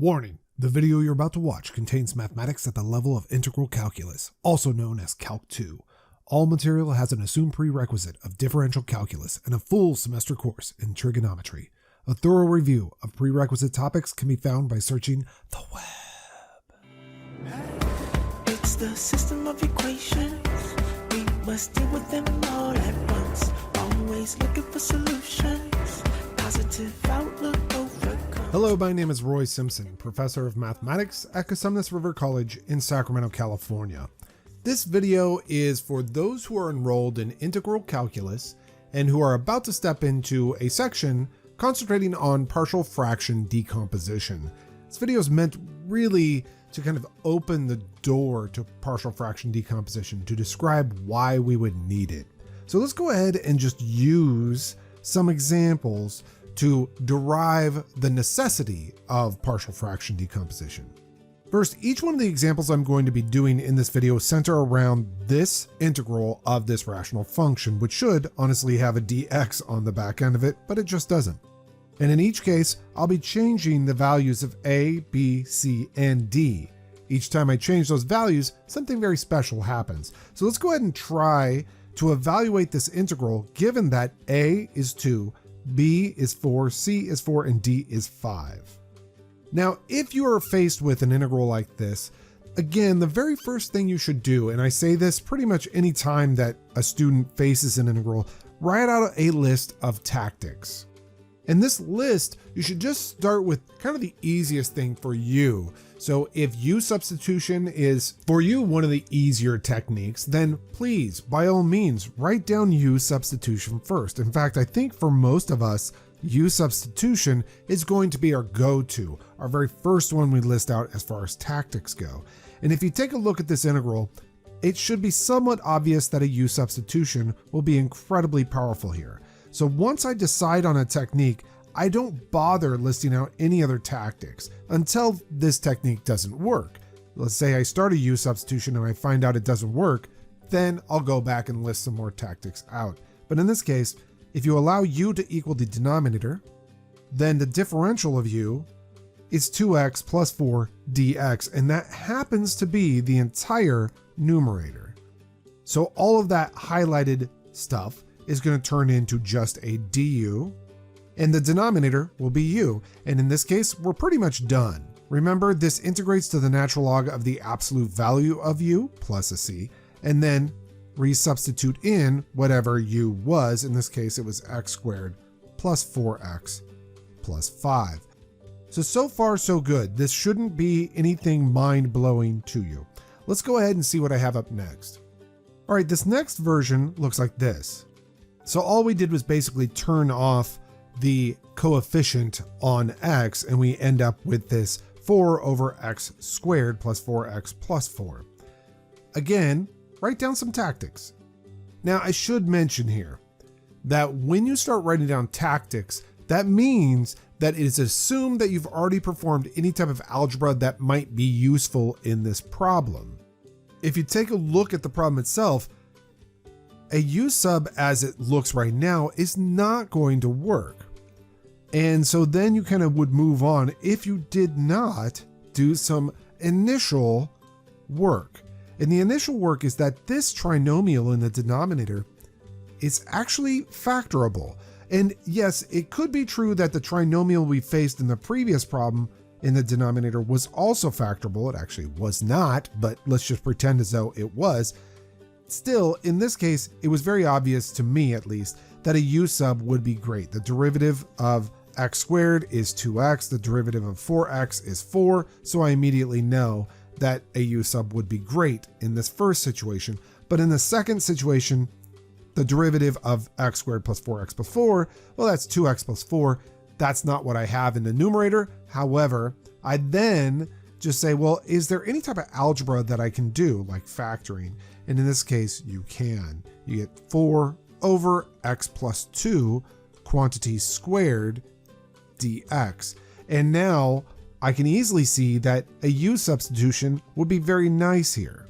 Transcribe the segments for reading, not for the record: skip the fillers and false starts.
Warning, the video you're about to watch contains mathematics at the level of integral calculus, also known as Calc 2. All material has an assumed prerequisite of differential calculus and a full semester course in trigonometry. A thorough review of prerequisite topics can be found by searching the web. It's the system of equations. We must deal with them all at once. Always looking for solutions. Positive outlook overcome. Hello, my name is Roy Simpson, professor of mathematics at Cosumnes River College in Sacramento, California. This video is for those who are enrolled in integral calculus and who are about to step into a section concentrating on partial fraction decomposition. This video is meant really to kind of open the door to partial fraction decomposition, to describe why we would need it. So let's go ahead and just use some examples to derive the necessity of partial fraction decomposition. First, each one of the examples I'm going to be doing in this video center around this integral of this rational function, which should honestly have a dx on the back end of it, but it just doesn't. And in each case, I'll be changing the values of a, b, c, and d. Each time I change those values, something very special happens. So let's go ahead and try to evaluate this integral given that a is 2, b is 4, c is 4, and d is 5. Now, if you are faced with an integral like this, again, the very first thing you should do, and I say this pretty much any time that a student faces an integral, write out a list of tactics. In this list, you should just start with kind of the easiest thing for you. So if U substitution is for you one of the easier techniques, then please, by all means, write down U substitution first. In fact, I think for most of us, U substitution is going to be our go-to, our very first one we list out as far as tactics go. And if you take a look at this integral, it should be somewhat obvious that a U substitution will be incredibly powerful here. So once I decide on a technique, I don't bother listing out any other tactics until this technique doesn't work. Let's say I start a U substitution and I find out it doesn't work, then I'll go back and list some more tactics out. But in this case, if you allow U to equal the denominator, then the differential of U is 2x plus 4 dx, and that happens to be the entire numerator. So all of that highlighted stuff is going to turn into just a du, and the denominator will be u. And in this case, we're pretty much done. Remember, this integrates to the natural log of the absolute value of u plus a c, and then resubstitute in whatever u was. In this case, it was x squared plus 4x plus 5. So far so good. This shouldn't be anything mind-blowing to you. Let's go ahead and see what I have up next. All right, this next version looks like this. So all we did was basically turn off the coefficient on x, and we end up with this 4 over x squared plus 4x plus 4. Again, write down some tactics. Now, I should mention here that when you start writing down tactics, that means that it is assumed that you've already performed any type of algebra that might be useful in this problem. If you take a look at the problem itself, a U sub as it looks right now is not going to work. And so then you kind of would move on if you did not do some initial work. And the initial work is that this trinomial in the denominator is actually factorable. And yes, it could be true that the trinomial we faced in the previous problem in the denominator was also factorable. It actually was not, but let's just pretend as though it was. Still, in this case, it was very obvious to me at least that a U sub would be great. The derivative of x squared is 2x, the derivative of 4x is 4, so I immediately know that a U sub would be great in this first situation. But in the second situation, the derivative of x squared plus 4x plus 4, well, that's 2x plus 4. That's not what I have in the numerator. However, I then just say, well, is there any type of algebra that I can do, like factoring? And in this case, you can. You get 4 over x plus 2 quantity squared dx. And now I can easily see that a U substitution would be very nice here.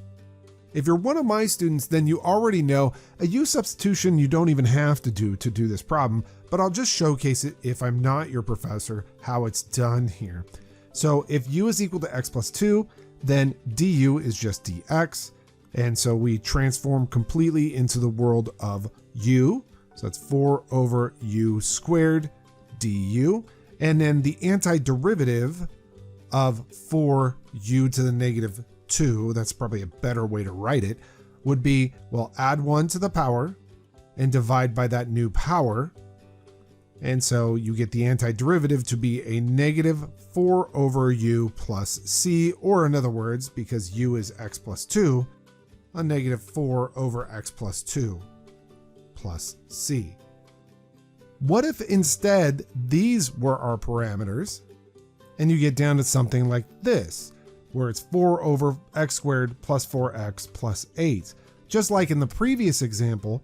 If you're one of my students, then you already know a U substitution you don't even have to do this problem, but I'll just showcase it if I'm not your professor, how it's done here. So if u is equal to x plus 2, then du is just dx. And so we transform completely into the world of u. So that's 4 over u squared du. And then the antiderivative of 4u to the negative 2, that's probably a better way to write it, would be, well, add 1 to the power and divide by that new power. And so you get the antiderivative to be a negative 4 over u plus c, or in other words, because u is x plus 2, a negative 4 over x plus 2 plus c. What if instead these were our parameters and you get down to something like this, where it's 4 over x squared plus 4x plus 8. Just like in the previous example,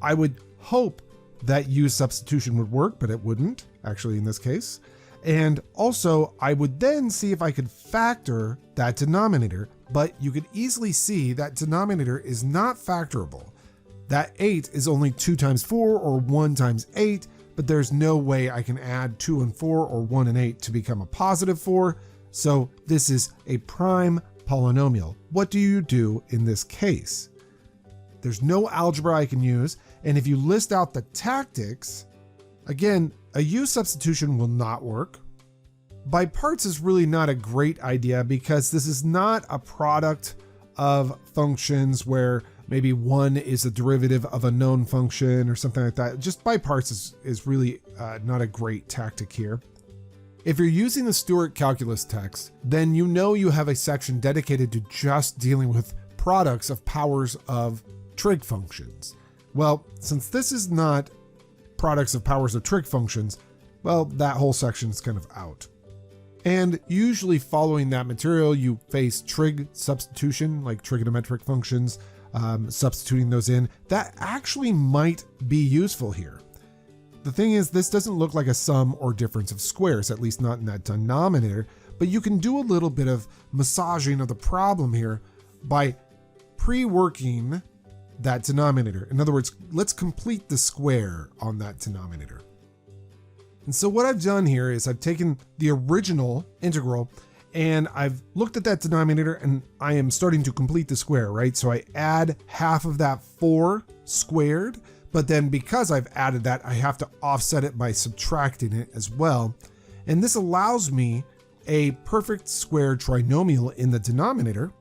I would hope that u substitution would work, but it wouldn't, actually, in this case. And also, I would then see if I could factor that denominator, but you could easily see that denominator is not factorable. That 8 is only 2 times 4 or 1 times 8, but there's no way I can add 2 and 4 or 1 and 8 to become a positive 4. So this is a prime polynomial. What do you do in this case? There's no algebra I can use, and if you list out the tactics, again, a u substitution will not work. By parts is really not a great idea because this is not a product of functions where maybe one is a derivative of a known function or something like that. Just by parts is really not a great tactic here. If you're using the Stewart calculus text, then you know you have a section dedicated to just dealing with products of powers of trig functions. Well, since this is not products of powers of trig functions, well, that whole section is kind of out. And usually following that material, you face trig substitution, like trigonometric functions, substituting those in. That actually might be useful here. The thing is, this doesn't look like a sum or difference of squares, at least not in that denominator, but you can do a little bit of massaging of the problem here by pre-working that denominator. In other words, let's complete the square on that denominator. And so what I've done here is I've taken the original integral and I've looked at that denominator and I am starting to complete the square, right? So I add half of that 4 squared, but then because I've added that, I have to offset it by subtracting it as well. And this allows me a perfect square trinomial in the denominator.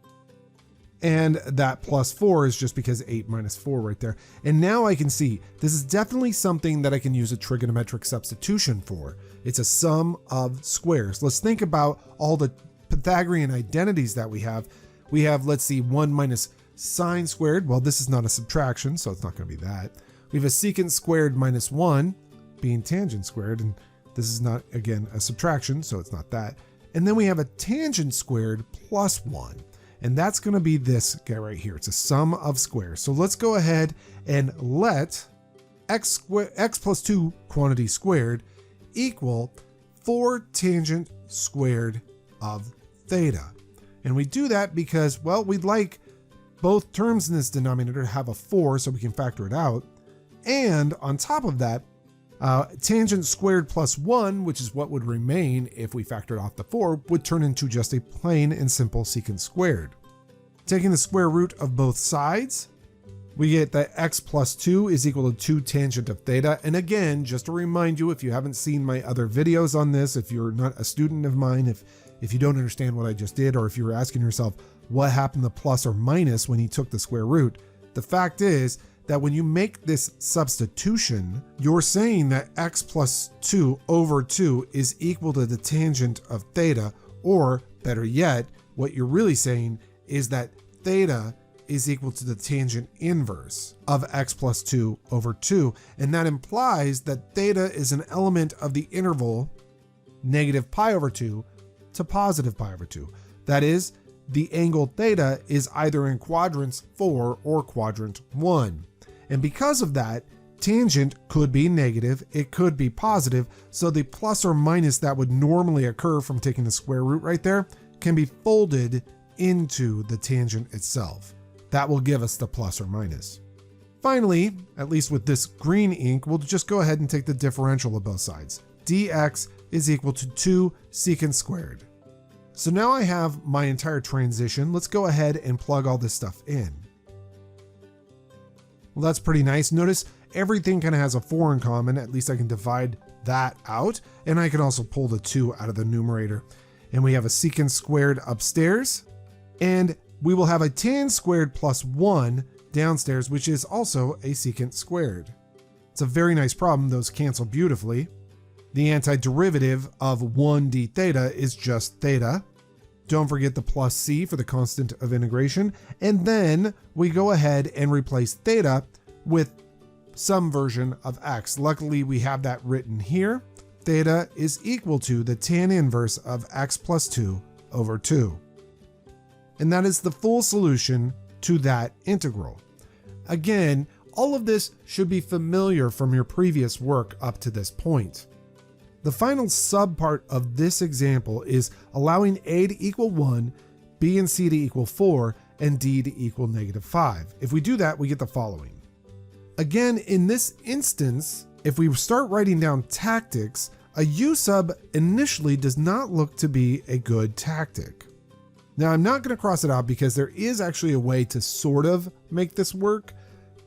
And that plus 4 is just because 8 minus 4 right there. And now I can see this is definitely something that I can use a trigonometric substitution for. It's a sum of squares. Let's think about all the Pythagorean identities that we have. We have, let's see, 1 minus sine squared. Well, this is not a subtraction, so it's not going to be that. We have a secant squared minus 1 being tangent squared. And this is not, again, a subtraction, so it's not that. And then we have a tangent squared plus 1. And that's going to be this guy right here. It's a sum of squares. So let's go ahead and let x plus 2 quantity squared equal 4 tangent squared of theta. And we do that because, well, we'd like both terms in this denominator to have a 4 so we can factor it out. And on top of that, tangent squared plus 1, which is what would remain if we factored off the 4, would turn into just a plain and simple secant squared. Taking the square root of both sides, we get that x plus 2 is equal to 2 tangent of theta. And again, just to remind you, if you haven't seen my other videos on this, if you're not a student of mine, if you don't understand what I just did, or if you were asking yourself what happened to plus or minus when he took the square root, the fact is that when you make this substitution, you're saying that x plus 2 over 2 is equal to the tangent of theta, or better yet, what you're really saying is that theta is equal to the tangent inverse of x plus 2 over 2. And that implies that theta is an element of the interval negative pi over 2 to positive pi over 2. That is, the angle theta is either in quadrants 4 or quadrant 1. And because of that, tangent could be negative, it could be positive, so the plus or minus that would normally occur from taking the square root right there can be folded into the tangent itself. That will give us the plus or minus. Finally, at least with this green ink, we'll just go ahead and take the differential of both sides. dx is equal to 2 secant squared. So now I have my entire transition. Let's go ahead and plug all this stuff in. Well, that's pretty nice. Notice everything kind of has a 4 in common. At least I can divide that out. And I can also pull the 2 out of the numerator. And we have a secant squared upstairs. And we will have a tan squared plus 1 downstairs, which is also a secant squared. It's a very nice problem. Those cancel beautifully. The antiderivative of 1d theta is just theta. Don't forget the plus c for the constant of integration. And then we go ahead and replace theta with some version of x. Luckily, we have that written here. Theta is equal to the tan inverse of x plus 2 over 2. And that is the full solution to that integral. Again, all of this should be familiar from your previous work up to this point. The final subpart of this example is allowing a to equal 1, b and c to equal 4, and d to equal -5. If we do that, we get the following. Again, in this instance, if we start writing down tactics, a u sub initially does not look to be a good tactic. Now, I'm not going to cross it out because there is actually a way to sort of make this work,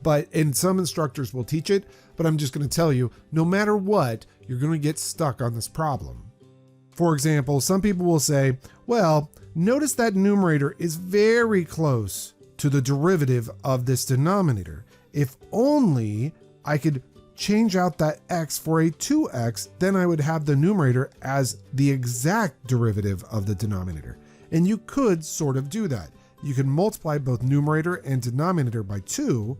and some instructors will teach it, but I'm just going to tell you, no matter what, you're going to get stuck on this problem. For example, some people will say, well, notice that numerator is very close to the derivative of this denominator. If only I could change out that x for a 2x, then I would have the numerator as the exact derivative of the denominator. And you could sort of do that. You can multiply both numerator and denominator by 2,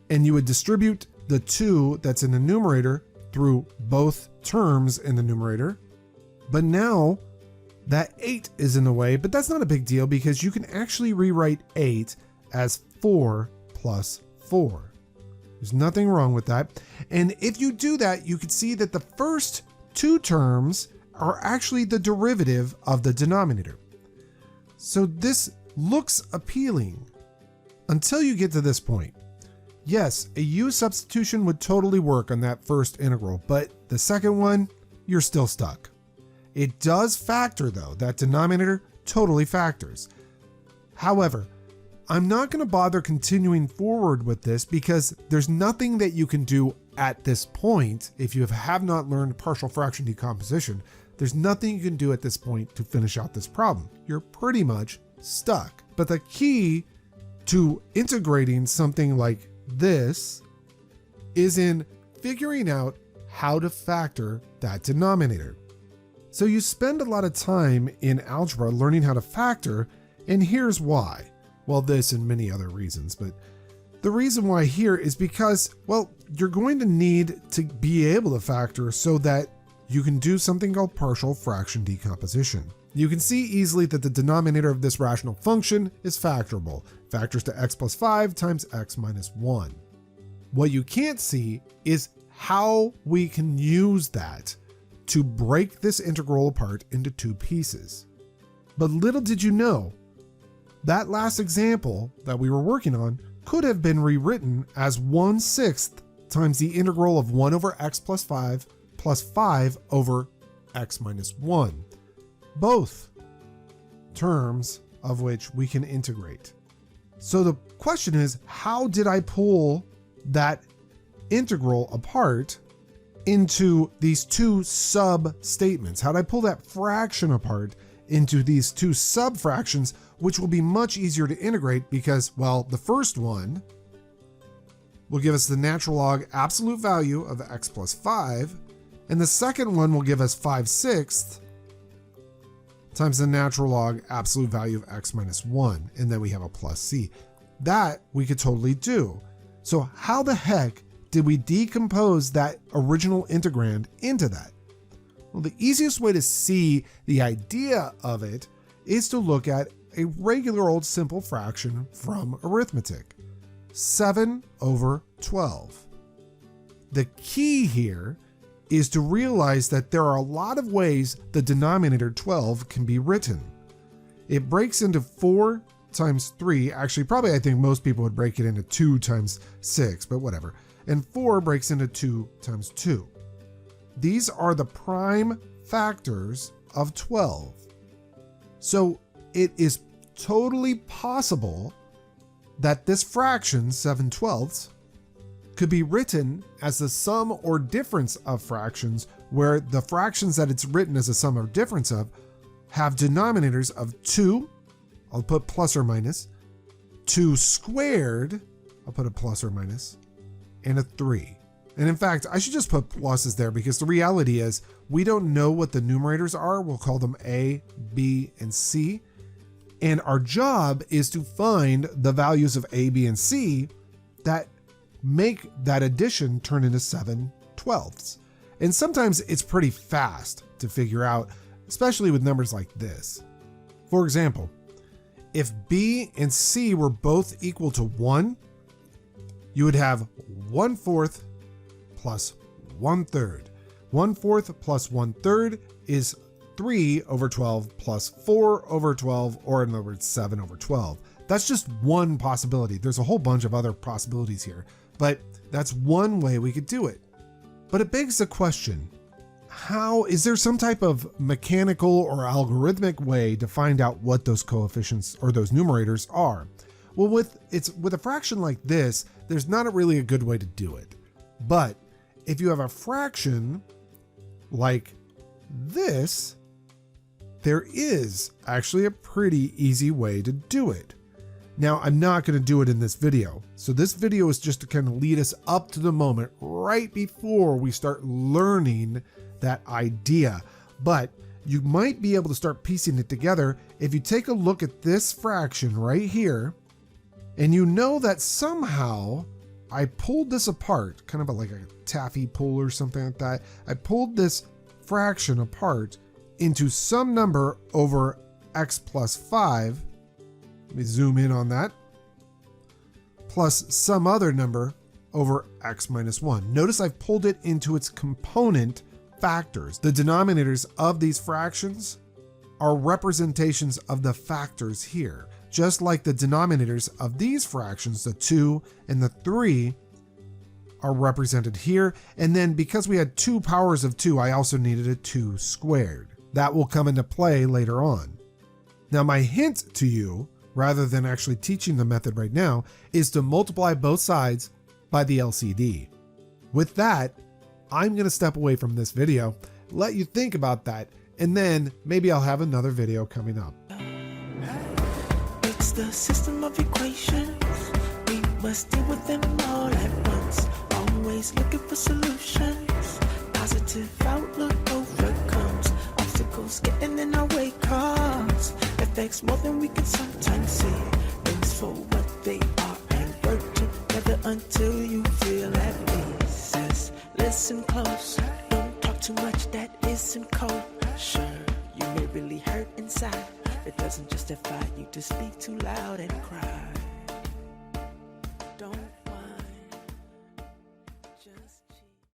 and you would distribute the 2 that's in the numerator through both terms in the numerator. But now that 8 is in the way, but that's not a big deal because you can actually rewrite 8 as 4 plus 4. There's nothing wrong with that. And if you do that, you can see that the first 2 terms are actually the derivative of the denominator. So this looks appealing until you get to this point. Yes, a u substitution would totally work on that first integral, but the second one, you're still stuck. It does factor though, that denominator totally factors. However, I'm not going to bother continuing forward with this because there's nothing that you can do at this point. If you have not learned partial fraction decomposition, there's nothing you can do at this point to finish out this problem. You're pretty much stuck. But the key to integrating something like this is in figuring out how to factor that denominator. So you spend a lot of time in algebra learning how to factor, and here's why. Well, this and many other reasons, but the reason why here is because, well, you're going to need to be able to factor so that you can do something called partial fraction decomposition. You can see easily that the denominator of this rational function is factorable. Factors to x plus 5 times x minus 1. What you can't see is how we can use that to break this integral apart into 2 pieces. But little did you know, that last example that we were working on could have been rewritten as 1/6 times the integral of 1 over x plus 5 over x minus 1. Both terms of which we can integrate. So the question is, how did I pull that integral apart into these 2 sub-statements? How did I pull that fraction apart into these 2 sub-fractions, which will be much easier to integrate because, well, the first one will give us the natural log absolute value of x plus 5, and the second one will give us 5/6 times the natural log absolute value of x minus 1, and then we have a plus c. That we could totally do. So how the heck did we decompose that original integrand into that? Well, the easiest way to see the idea of it is to look at a regular old simple fraction from arithmetic. 7 over 12. The key here is to realize that there are a lot of ways the denominator 12 can be written. It breaks into 4 times 3. Actually, probably I think most people would break it into 2 times 6, but whatever. And 4 breaks into 2 times 2. These are the prime factors of 12. So it is totally possible that this fraction, 7/12, could be written as the sum or difference of fractions, where the fractions that it's written as a sum or difference of have denominators of 2, I'll put plus or minus, 2 squared, I'll put a plus or minus, and a 3. And in fact, I should just put pluses there because the reality is we don't know what the numerators are. We'll call them A, B, and C. And our job is to find the values of A, B, and C that make that addition turn into 7/12. And sometimes it's pretty fast to figure out, especially with numbers like this. For example, if B and C were both equal to 1, you would have 1/4 plus 1/3. 1/4 plus 1/3 is 3/12 plus 4/12, or in other words, 7/12. That's just one possibility. There's a whole bunch of other possibilities here, but that's one way we could do it. But it begs the question, is there some type of mechanical or algorithmic way to find out what those coefficients or those numerators are? Well, with a fraction like this, there's not really a good way to do it. But if you have a fraction like this, there is actually a pretty easy way to do it. Now, I'm not going to do it in this video. So this video is just to kind of lead us up to the moment right before we start learning that idea. But you might be able to start piecing it together if you take a look at this fraction right here, and you know that somehow I pulled this apart, kind of like a taffy pull or something like that. I pulled this fraction apart into some number over x plus 5. Let me zoom in on that. Plus some other number over x minus 1. Notice I've pulled it into its component factors. The denominators of these fractions are representations of the factors here. Just like the denominators of these fractions, the 2 and the 3, are represented here. And then because we had 2 powers of 2, I also needed a 2 squared. That will come into play later on. Now, my hint to you, rather than actually teaching the method right now, is to multiply both sides by the LCD. With that, I'm going to step away from this video, let you think about that, and then maybe I'll have another video coming up. It's the system of equations. We must deal with them all at once. Always looking for solutions. Positive outlook overcomes obstacles getting in our way, cause affects more than we can sometimes see. Things for what they are and work together until you feel at peace. Says, listen close, don't talk too much that isn't kosher. You may really hurt inside. It doesn't justify you to speak too loud and cry.